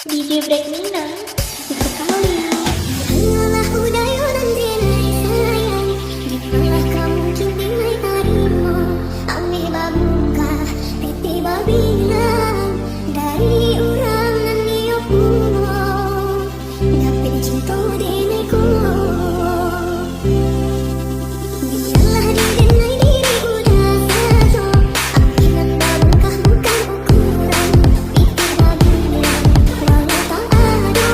DJ Break Mina, sekali. Hanyalah udayonan denai sayang, di malah kamu kini mai harimu. Ameh babuka, tete babilang, dari orang nan niyopuno. Dapet cinta denai ko. Biarlah di denai diri udah sajo. Ameh nan babuka bukan ukuran. Tete babilang, walau tak ada.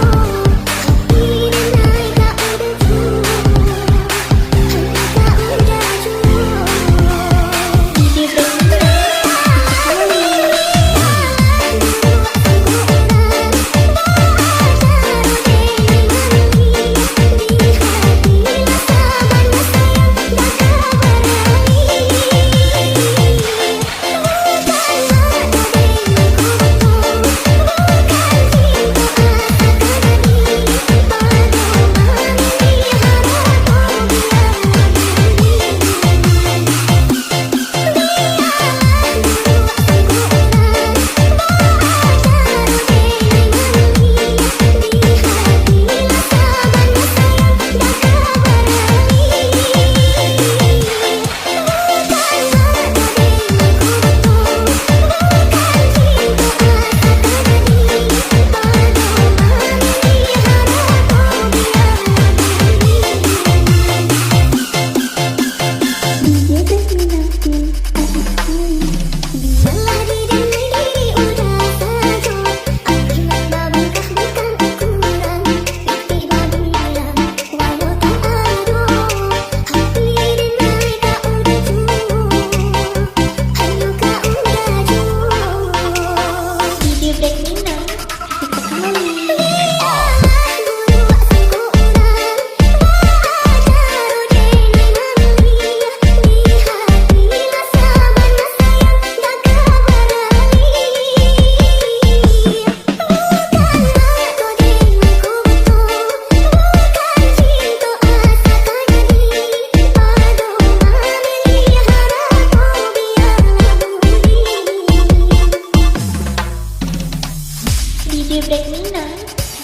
DJ Break Mina,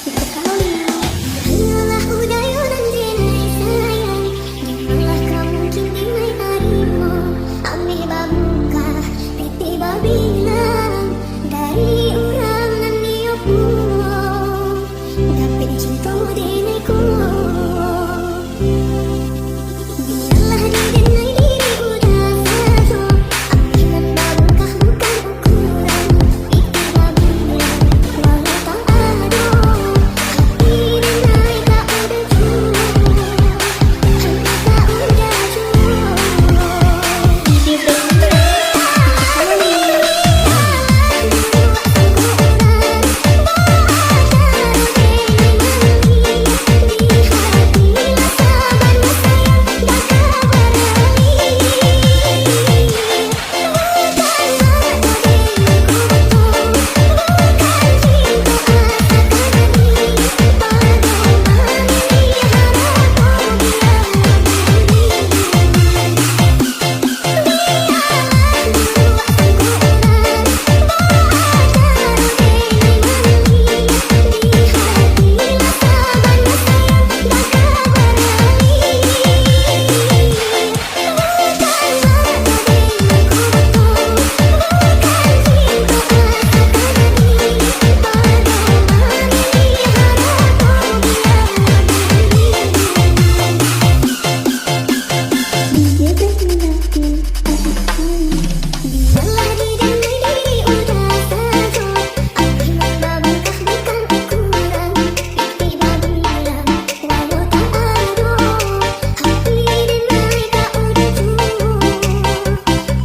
sekali. Hanyalah udayonan denai sayang, di malah kamu kini mai harimu. Ameh babuka, tete babilang, dari orang nan niyopuno. Dapet cinta denai ko. Biarlah di denai diri udah sajo. Ameh nan babuka bukan ukuran. Tete babilang, walau tak ada. Hati denai tak ada jua. Hanya tak ada jua. DJ Break Mina, sekali. Biarlah di denai diri udah sajo. Ameh nan babuka bukan ukuran. Tete babilang, walau tak ada. Hati denai tak ada jua.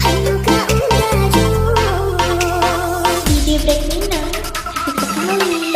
Hanya tak ada jua. DJ Break Mina, sekali.